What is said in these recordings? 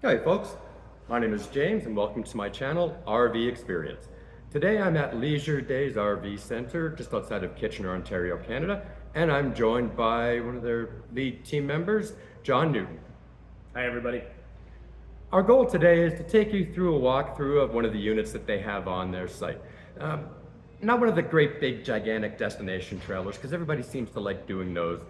Hey folks, my name is James and welcome to my channel, RV Experience. Today I'm at Leisure Days RV Center just outside of Kitchener, Ontario, Canada, and I'm joined by one of their lead team members, John Newton. Hi everybody. Our goal today is to take you through a walkthrough of one of the units that they have on their site. Not one of the great big gigantic destination trailers, because everybody seems to like doing those.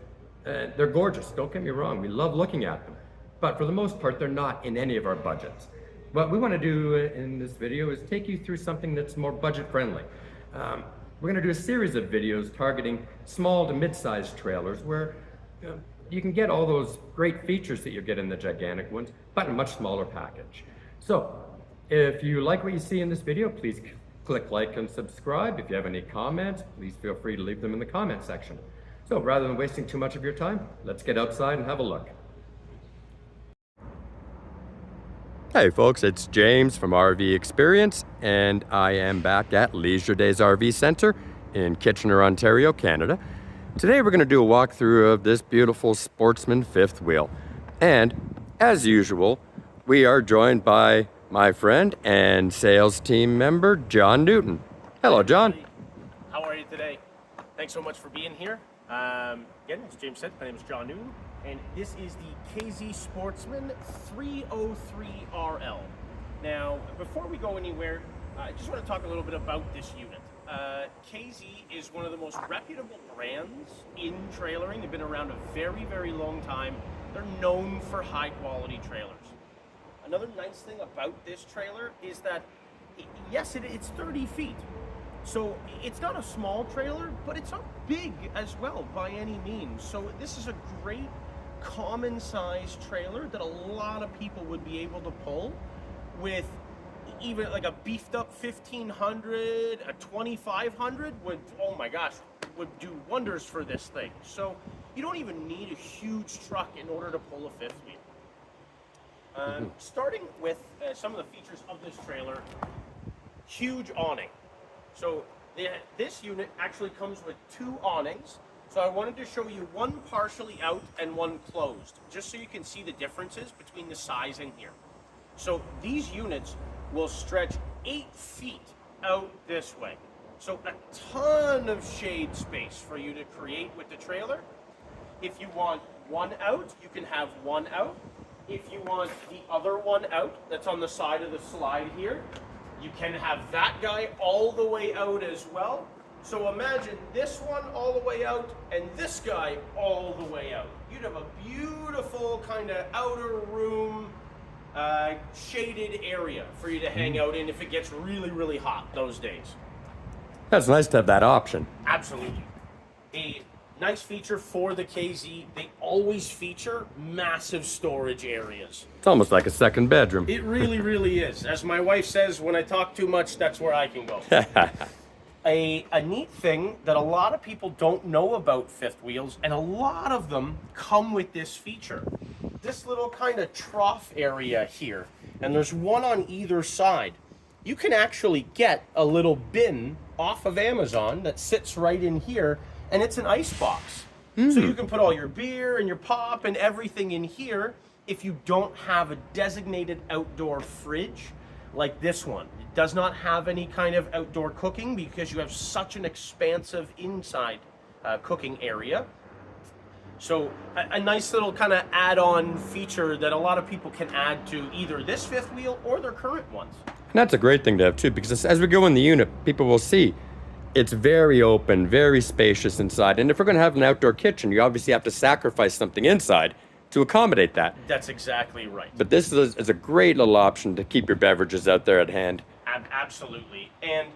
They're gorgeous, don't get me wrong, we love looking at them. But for the most part, they're not in any of our budgets. What we want to do in this video is take you through something that's more budget friendly. We're going to do a series of videos targeting small to mid-sized trailers where you can get all those great features that you get in the gigantic ones, but in a much smaller package. So if you like what you see in this video, please click like and subscribe. If you have any comments, please feel free to leave them in the comment section. So rather than wasting too much of your time, let's get outside and have a look. Hey folks, it's James from RV Experience, and I am back at Leisure Days RV Center in Kitchener, Ontario, Canada. Today we're going to do a walkthrough of this beautiful Sportsman fifth wheel. And as usual, we are joined by my friend and sales team member, John Newton. Hello, John. How are you today? Thanks so much for being here. Again, as James said, my name is John Newton, and this is the KZ Sportsman 303RL. Now, before we go anywhere, I just want to talk a little bit about this unit. KZ is one of the most reputable brands in trailering. They've been around a very, very long time. They're known for high quality trailers. Another nice thing about this trailer is that, yes, it's 30 feet. So it's not a small trailer, but it's not big as well by any means. So this is a great common size trailer that a lot of people would be able to pull with. Even like a beefed up 1500, a 2500 would, oh my gosh, would do wonders for this thing. So you don't even need a huge truck in order to pull a fifth wheel. Starting with some of the features of this trailer, huge awning. So this unit actually comes with two awnings. So I wanted to show you one partially out and one closed, just so you can see the differences between the sizing here. So these units will stretch 8 feet out this way. So a ton of shade space for you to create with the trailer. If you want one out, you can have one out. If you want the other one out, that's on the side of the slide here, you can have that guy all the way out as well. So imagine this one all the way out and this guy all the way out. You'd have a beautiful kind of outer room, shaded area for you to hang out in if it gets really, really hot those days. That's nice to have that option. Absolutely. A nice feature for the KZ, they always feature massive storage areas. It's almost like a second bedroom. It really, really is. As my wife says, when I talk too much, that's where I can go. A neat thing that a lot of people don't know about fifth wheels, and a lot of them come with this feature. This little kind of trough area here, and there's one on either side. You can actually get a little bin off of Amazon that sits right in here, and it's an ice box. So you can put all your beer and your pop and everything in here if you don't have a designated outdoor fridge like this one. It does not have any kind of outdoor cooking because you have such an expansive inside cooking area. So a nice little kind of add-on feature that a lot of people can add to either this fifth wheel or their current ones. And that's a great thing to have too, because as we go in the unit, people will see it's very open, very spacious inside. And if we're going to have an outdoor kitchen, you obviously have to sacrifice something inside to accommodate that. That's exactly right. But this is a great little option to keep your beverages out there at hand. Absolutely. And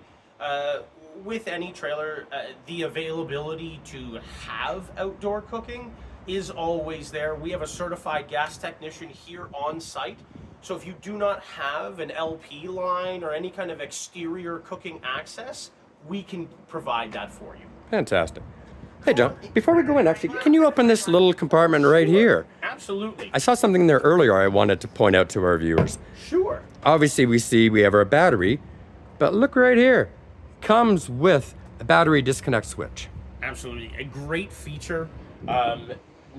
with any trailer, the availability to have outdoor cooking is always there. We have a certified gas technician here on site. So if you do not have an LP line or any kind of exterior cooking access, we can provide that for you. Fantastic. Hey, John, before we go in, actually, can you open this little compartment right here? Absolutely. I saw something there earlier I wanted to point out to our viewers. Sure. Obviously, we have our battery, but look right here. Comes with a battery disconnect switch. Absolutely. A great feature.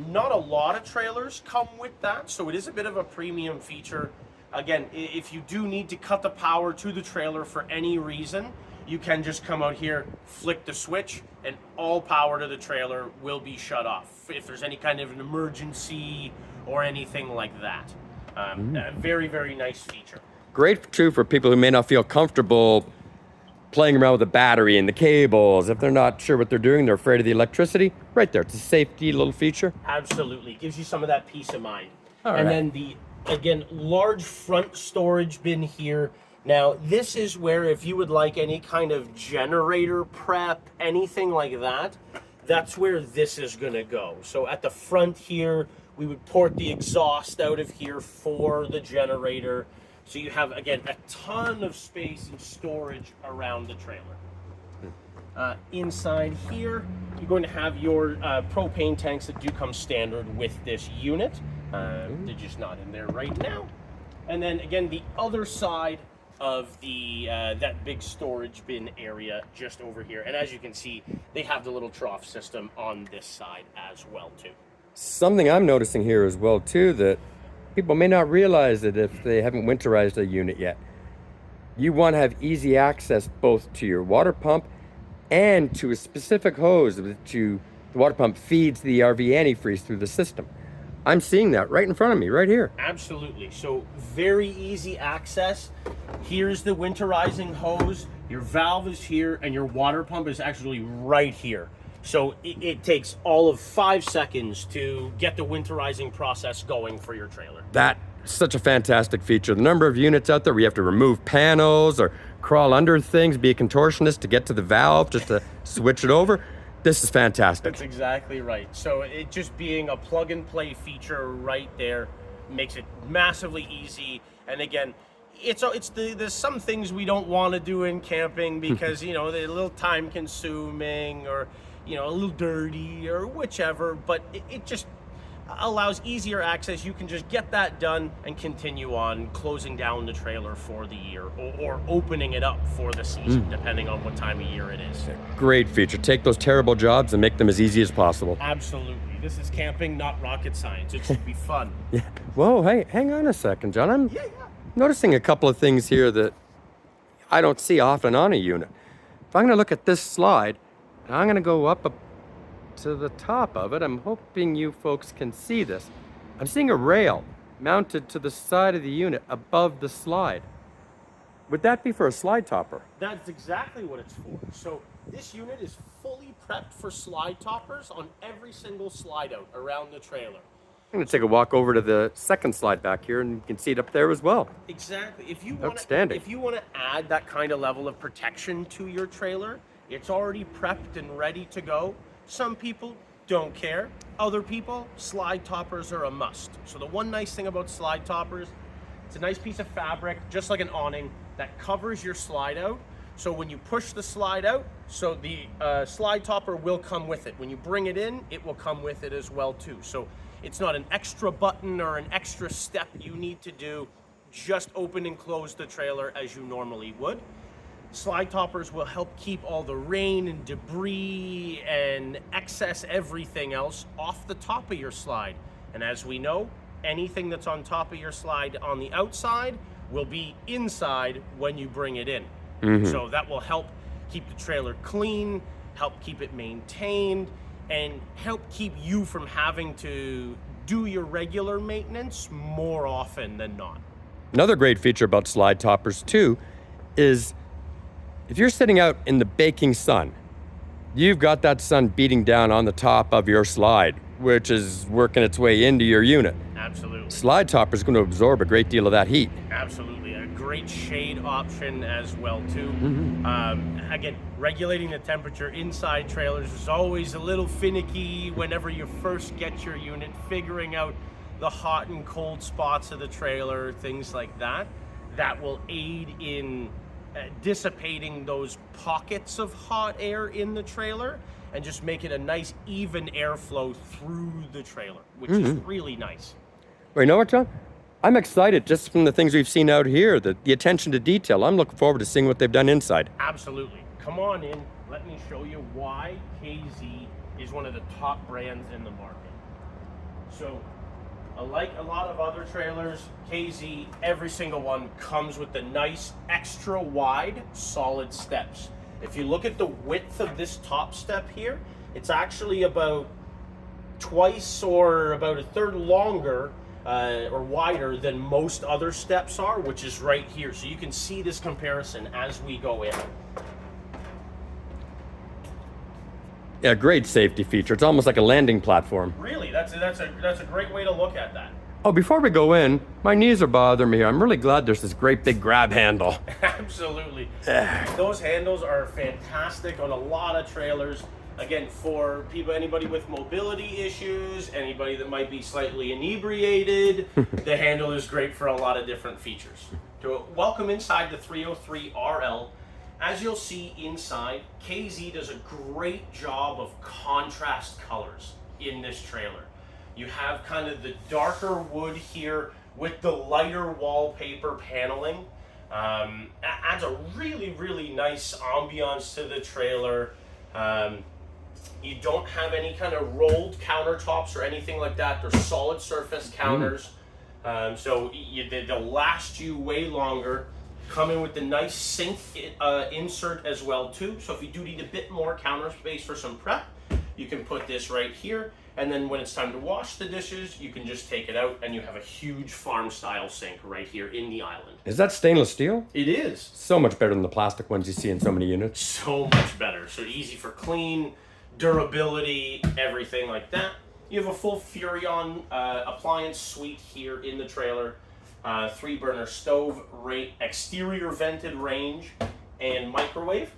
Not a lot of trailers come with that, so it is a bit of a premium feature. Again, if you do need to cut the power to the trailer for any reason, you can just come out here, flick the switch, and all power to the trailer will be shut off if there's any kind of an emergency or anything like that. A very, very nice feature. Great too for people who may not feel comfortable playing around with the battery and the cables. If they're not sure what they're doing, they're afraid of the electricity, right there. It's a safety little feature. Absolutely. Gives you some of that peace of mind. All and right. then the, again, large front storage bin here. Now, this is where if you would like any kind of generator prep, anything like that, that's where this is going to go. So at the front here, we would port the exhaust out of here for the generator. So you have, again, a ton of space and storage around the trailer. Inside here, you're going to have your propane tanks that do come standard with this unit. They're just not in there right now. And then again, the other side of the that big storage bin area just over here. And as you can see, they have the little trough system on this side as well too. Something I'm noticing here as well too, that people may not realize that if they haven't winterized a unit yet. You want to have easy access both to your water pump and to a specific hose that the water pump feeds the RV antifreeze through the system. I'm seeing that right in front of me, right here. Absolutely. So very easy access. Here's the winterizing hose. Your valve is here and your water pump is actually right here. So it takes all of 5 seconds to get the winterizing process going for your trailer. That's such a fantastic feature. The number of units out there where you have to remove panels or crawl under things, be a contortionist to get to the valve just to switch it over. This is fantastic. That's exactly right. So it just being a plug and play feature right there makes it massively easy. And again, there's some things we don't want to do in camping because, you know, they're a little time consuming or, you know, a little dirty or whichever, but it just allows easier access. You can just get that done and continue on closing down the trailer for the year or opening it up for the season, depending on what time of year it is. Great feature. Take those terrible jobs and make them as easy as possible. Absolutely. This is camping, not rocket science. It should be fun. Yeah. Whoa, hey, hang on a second, John. I'm noticing a couple of things here that I don't see often on a unit. If I'm going to look at this slide, I'm going to go up to the top of it. I'm hoping you folks can see this. I'm seeing a rail mounted to the side of the unit above the slide. Would that be for a slide topper? That's exactly what it's for. So this unit is fully prepped for slide toppers on every single slide out around the trailer. I'm going to take a walk over to the second slide back here, and you can see it up there as well. Exactly. If you Outstanding. want to add that kind of level of protection to your trailer, it's already prepped and ready to go. Some people don't care. Other people, slide toppers are a must. So the one nice thing about slide toppers, it's a nice piece of fabric, just like an awning, that covers your slide out. So when you push the slide out, so the slide topper will come with it. When you bring it in, it will come with it as well too. So it's not an extra button or an extra step you need to do. Just open and close the trailer as you normally would. Slide toppers will help keep all the rain and debris and excess everything else off the top of your slide. And as we know, anything that's on top of your slide on the outside will be inside when you bring it in. So that will help keep the trailer clean, help keep it maintained, and help keep you from having to do your regular maintenance more often than not. Another great feature about slide toppers too is if you're sitting out in the baking sun, you've got that sun beating down on the top of your slide, which is working its way into your unit. Absolutely. Slide topper is going to absorb a great deal of that heat. Absolutely. A great shade option as well too. Again, regulating the temperature inside trailers is always a little finicky whenever you first get your unit, figuring out the hot and cold spots of the trailer, things like that. That will aid in dissipating those pockets of hot air in the trailer and just make it a nice even airflow through the trailer, which is really nice. Well, you know what, John? I'm excited just from the things we've seen out here, the attention to detail. I'm looking forward to seeing what they've done inside. Absolutely. Come on in. Let me show you why KZ is one of the top brands in the market. So Like a lot of other trailers, KZ, every single one comes with the nice extra wide solid steps. If you look at the width of this top step here, it's actually about twice or about a third longer or wider than most other steps are, which is right here. So you can see this comparison as we go in. Yeah, great safety feature. It's almost like a landing platform. Really, that's a great way to look at that. Oh, before we go in, my knees are bothering me here. I'm really glad there's this great big grab handle. Absolutely. Those handles are fantastic on a lot of trailers. Again, for people, anybody with mobility issues, anybody that might be slightly inebriated, the handle is great for a lot of different features. So welcome inside the 303 RL. As you'll see inside, KZ does a great job of contrast colors in this trailer. You have kind of the darker wood here with the lighter wallpaper paneling. Adds a really, really nice ambiance to the trailer. You don't have any kind of rolled countertops or anything like that. They're solid surface counters. So they'll last you way longer. Come in with the nice sink insert as well too. So if you do need a bit more counter space for some prep, you can put this right here. And then when it's time to wash the dishes, you can just take it out and you have a huge farm style sink right here in the island. Is that stainless steel? It is. So much better than the plastic ones you see in so many units. So much better. So easy for clean, durability, everything like that. You have a full Furrion appliance suite here in the trailer. 3-burner stove, exterior vented range, and microwave.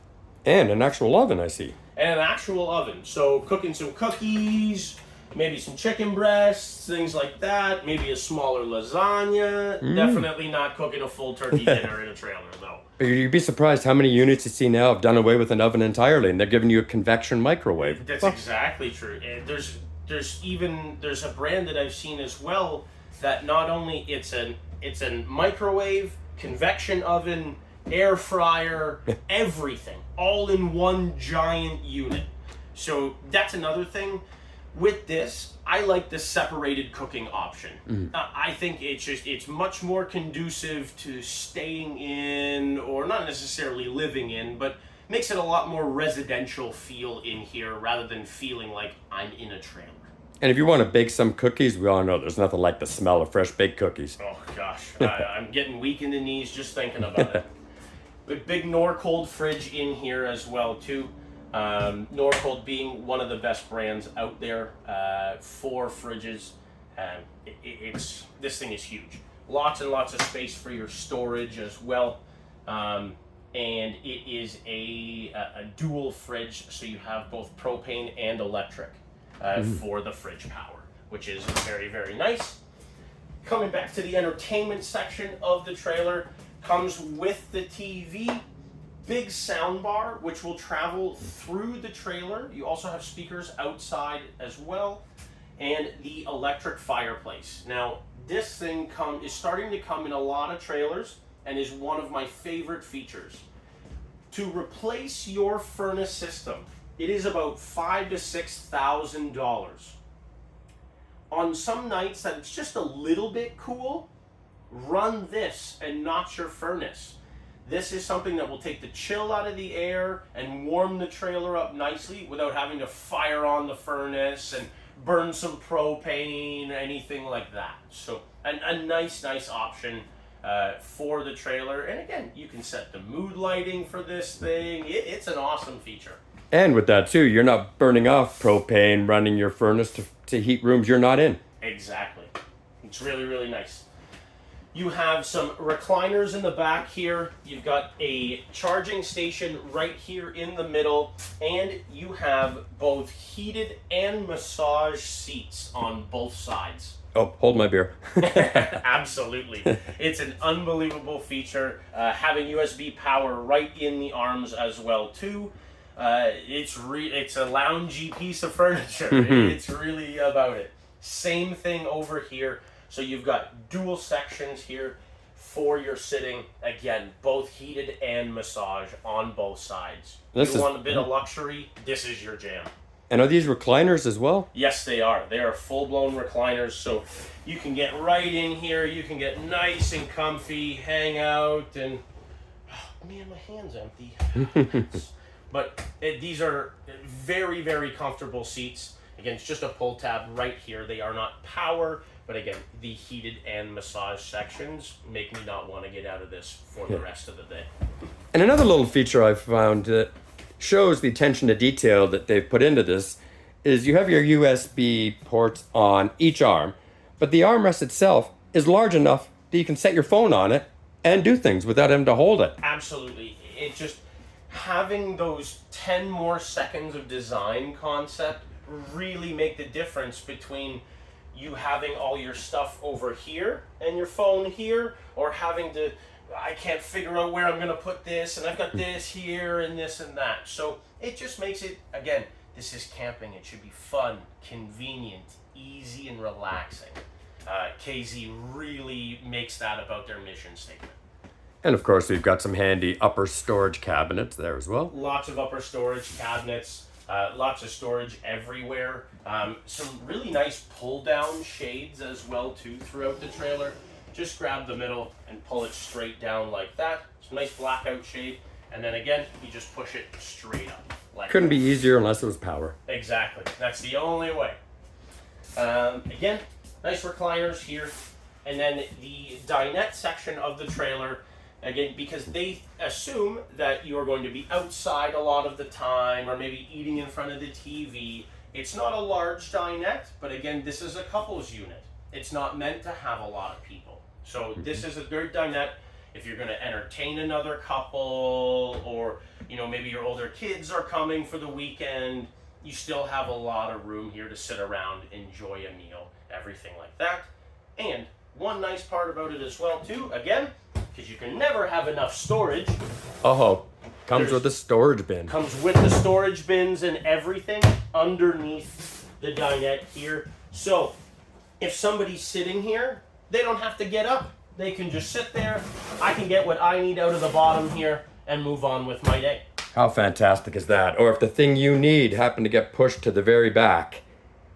And an actual oven, I see. And an actual oven. So cooking some cookies, maybe some chicken breasts, things like that. Maybe a smaller lasagna. Definitely not cooking a full turkey dinner in a trailer, though. You'd be surprised how many units you see now have done away with an oven entirely, and they're giving you a convection microwave. That's exactly true. And there's a brand that I've seen as well that not only it's a microwave, convection oven, air fryer, everything, all in one giant unit. So that's another thing. With this, I like the separated cooking option. I think it's much more conducive to staying in, or not necessarily living in, but makes it a lot more residential feel in here rather than feeling like I'm in a trailer. And if you want to bake some cookies, we all know there's nothing like the smell of fresh baked cookies. Oh gosh, I'm getting weak in the knees just thinking about it. But big Norcold fridge in here as well too. Norcold being one of the best brands out there for fridges. This thing is huge. Lots and lots of space for your storage as well. And it is a dual fridge, so you have both propane and electric for the fridge power, which is very, very nice. Coming back to the entertainment section of the trailer, comes with the TV, big sound bar, which will travel through the trailer. You also have speakers outside as well, and the electric fireplace. Now, this thing is starting to come in a lot of trailers and is one of my favorite features. To replace your furnace system, it is about $5,000 to $6,000. On some nights that it's just a little bit cool, run this and not your furnace. This is something that will take the chill out of the air and warm the trailer up nicely without having to fire on the furnace and burn some propane or anything like that. So a nice option for the trailer. And again, you can set the mood lighting for this thing. It's an awesome feature. And with that too, you're not burning off propane running your furnace to heat rooms you're not in. Exactly. It's really, really nice. You have some recliners in the back here. You've got a charging station right here in the middle, and you have both heated and massage seats on both sides. Oh, hold my beer. Absolutely. It's an unbelievable feature. Having USB power right in the arms as well too. It's a loungy piece of furniture. It's really about it. Same thing over here. So you've got dual sections here for your sitting. Again, both heated and massage on both sides. You want a bit of luxury, this is your jam. And are these recliners as well? Yes, they are. They are full-blown recliners, so you can get right in here. You can get nice and comfy, hang out, and oh, man, my hand's empty. But these are very, very comfortable seats. Again, it's just a pull tab right here. They are not power, but again, the heated and massage sections make me not want to get out of this for the rest of the day. And another little feature I've found that shows the attention to detail that they've put into this is you have your USB ports on each arm, but the armrest itself is large enough that you can set your phone on it and do things without having to hold it. Absolutely. It just, having those 10 more seconds of design concept really make the difference between you having all your stuff over here and your phone here, or having to, I can't figure out where I'm going to put this, and I've got this here and this and that. So it just makes it, again, this is camping. It should be fun, convenient, easy, and relaxing. KZ really makes that about their mission statement. And of course, we've got some handy upper storage cabinets there as well. Lots of upper storage cabinets, lots of storage everywhere. Some really nice pull-down shades as well too throughout the trailer. Just grab the middle and pull it straight down like that. It's a nice blackout shade. And then again, you just push it straight up. Like Couldn't be easier unless it was power. Exactly. That's the only way. Again, nice recliners here. And then the dinette section of the trailer, again, because they assume that you are going to be outside a lot of the time, or maybe eating in front of the TV. It's not a large dinette, but again, this is a couples unit. It's not meant to have a lot of people. So this is a good dinette if you're going to entertain another couple, or maybe your older kids are coming for the weekend. You still have a lot of room here to sit around, enjoy a meal, everything like that. And one nice part about it as well too, again, because you can never have enough storage. Oh, comes with a storage bin. Comes with the storage bins and everything underneath the dinette here. So if somebody's sitting here, they don't have to get up. They can just sit there. I can get what I need out of the bottom here and move on with my day. How fantastic is that? Or if the thing you need happened to get pushed to the very back.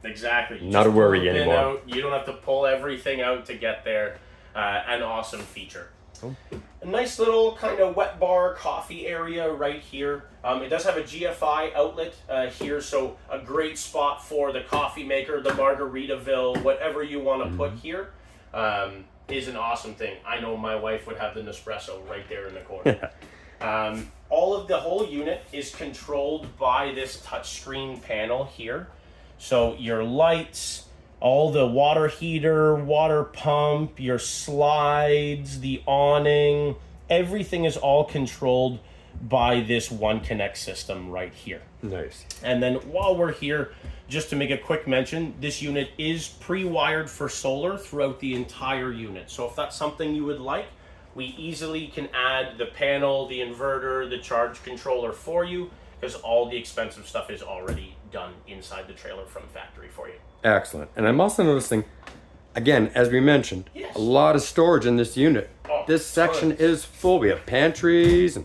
Exactly. Not a worry anymore. Out. You don't have to pull everything out to get there. An awesome feature. Oh. A nice little kind of wet bar coffee area right here. It does have a GFI outlet here, so a great spot for the coffee maker, the Margaritaville, whatever you want to put here. Is an awesome thing. I know my wife would have the Nespresso right there in the corner. The whole unit is controlled by this touchscreen panel here. So your lights, all the water heater, water pump, your slides, the awning, everything is all controlled by this One Connect system right here. Nice. And then while we're here, just to make a quick mention, this unit is pre-wired for solar throughout the entire unit. So if that's something you would like, we easily can add the panel, the inverter, the charge controller for you, because all the expensive stuff is already done inside the trailer from factory for you. Excellent. And I'm also noticing, again, as we mentioned, Yes. a lot of storage in this unit. Oh, This section tons. is full. We have pantries and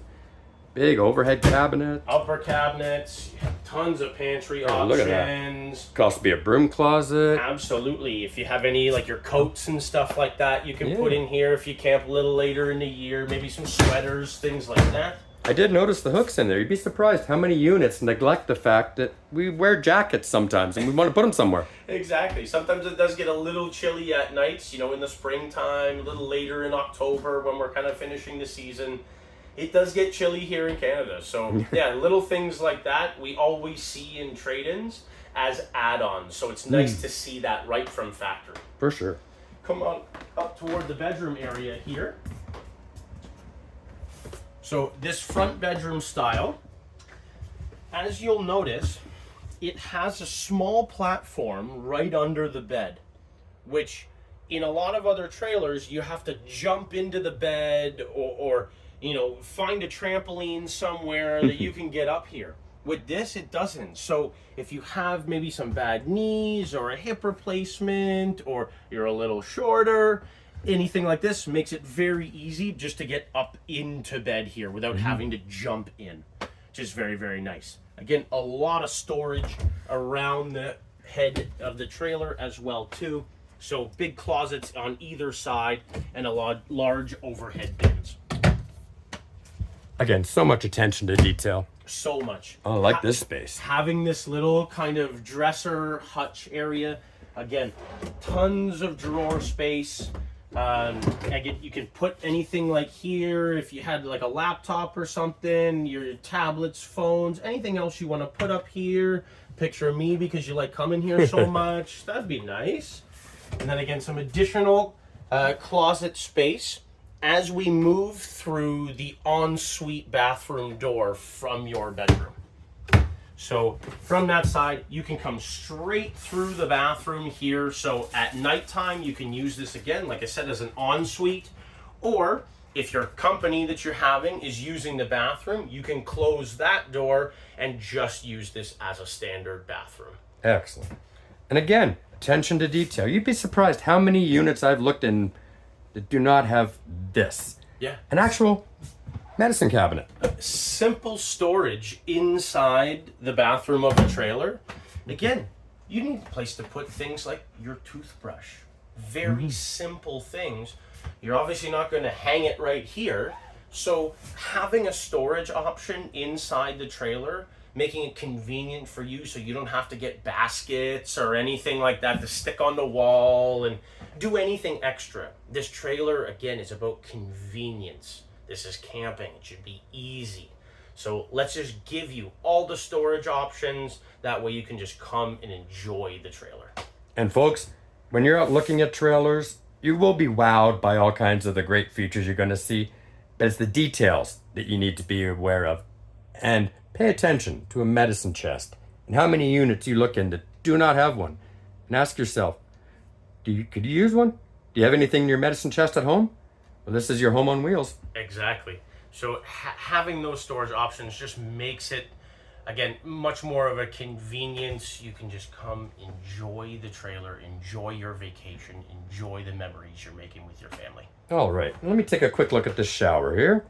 big overhead cabinets. Upper cabinets, tons of pantry Oh, look at that. options. Could also be a broom closet. Absolutely. If you have any, like your coats and stuff like that, you can Yeah. put in here if you camp a little later in the year, maybe some sweaters, things like that. I did notice the hooks in there. You'd be surprised how many units neglect the fact that we wear jackets sometimes and we want to put them somewhere. Exactly. Sometimes it does get a little chilly at nights, in the springtime, a little later in October when we're kind of finishing the season. It does get chilly here in Canada. So, yeah, little things like that we always see in trade-ins as add-ons. So it's nice to see that right from factory. For sure. Come on up toward the bedroom area here. So this front bedroom style, as you'll notice, it has a small platform right under the bed, which in a lot of other trailers, you have to jump into the bed or find a trampoline somewhere that you can get up here. With this, it doesn't. So if you have maybe some bad knees or a hip replacement, or you're a little shorter, anything like this makes it very easy just to get up into bed here without having to jump in, which is very, very nice. Again, a lot of storage around the head of the trailer as well too. So big closets on either side and a large overhead bins. Again, so much attention to detail. So much. I like this space. Having this little kind of dresser hutch area. Again, tons of drawer space. Again, you can put anything like here if you had like a laptop or something, your tablets, phones, anything else you want to put up here. Picture of me because you like coming here so much. That'd be nice. And then again, some additional closet space as we move through the ensuite bathroom door from your bedroom. So from that side, you can come straight through the bathroom here. So at nighttime, you can use this again, like I said, as an ensuite. Or if your company that you're having is using the bathroom, you can close that door and just use this as a standard bathroom. Excellent. And again, attention to detail. You'd be surprised how many units I've looked in that do not have this. Yeah. An actual medicine cabinet. Simple storage inside the bathroom of the trailer. Again, you need a place to put things like your toothbrush. Very simple things. You're obviously not going to hang it right here. So having a storage option inside the trailer, making it convenient for you so you don't have to get baskets or anything like that to stick on the wall and do anything extra. This trailer, again, is about convenience. This is camping. It should be easy. So let's just give you all the storage options. That way you can just come and enjoy the trailer. And folks, when you're out looking at trailers, you will be wowed by all kinds of the great features you're going to see. But it's the details that you need to be aware of. And pay attention to a medicine chest and how many units you look in that do not have one. And ask yourself, could you use one? Do you have anything in your medicine chest at home? Well, this is your home on wheels. Exactly. So having those storage options just makes it, again, much more of a convenience. You can just come enjoy the trailer, enjoy your vacation, enjoy the memories you're making with your family. All right, let me take a quick look at this shower here.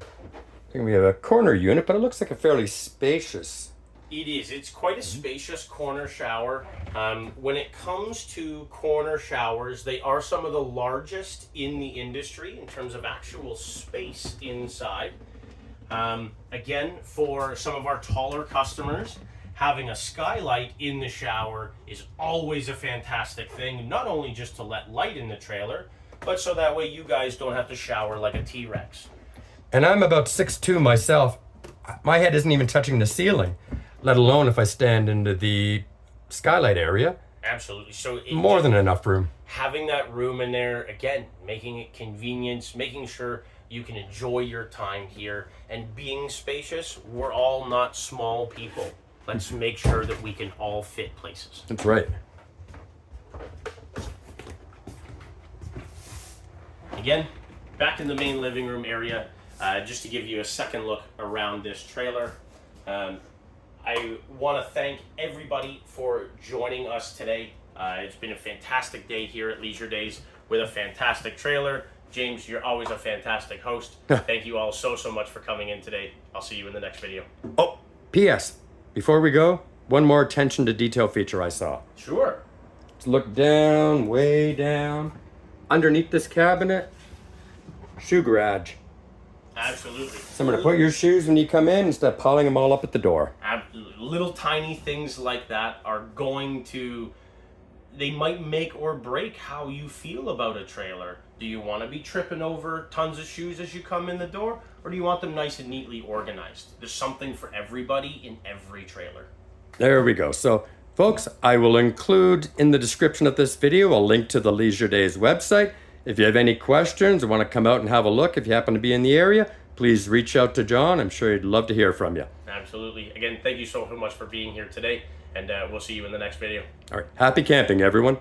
I think we have a corner unit, but it looks like a fairly spacious. It is. It's quite a spacious corner shower. When it comes to corner showers, they are some of the largest in the industry in terms of actual space inside. Again, for some of our taller customers, having a skylight in the shower is always a fantastic thing, not only just to let light in the trailer, but so that way you guys don't have to shower like a T-Rex. And I'm about 6'2" myself. My head isn't even touching the ceiling, let alone if I stand into the skylight area. Absolutely. So more than enough room. Having that room in there, again, making it convenience, making sure you can enjoy your time here, and being spacious. We're all not small people. Let's make sure that we can all fit places. That's right. Again, back in the main living room area, just to give you a second look around this trailer. I want to thank everybody for joining us today. It's been a fantastic day here at Leisure Days with a fantastic trailer. James, you're always a fantastic host. Thank you all so much for coming in today. I'll see you in the next video. Oh, P.S. Before we go, one more attention to detail feature I saw. Sure. Let's look down, way down. Underneath this cabinet, shoe garage. Absolutely. Somewhere to put your shoes when you come in instead of piling them all up at the door. Absolutely. Little tiny things like that are going to, they might make or break how you feel about a trailer. Do you want to be tripping over tons of shoes as you come in the door, or do you want them nice and neatly organized? There's something for everybody in every trailer. There we go. So, folks, I will include in the description of this video a link to the Leisure Days website. If you have any questions or want to come out and have a look, if you happen to be in the area, please reach out to John. I'm sure he'd love to hear from you. Absolutely. Again, thank you so much for being here today, and we'll see you in the next video. All right. Happy camping, everyone.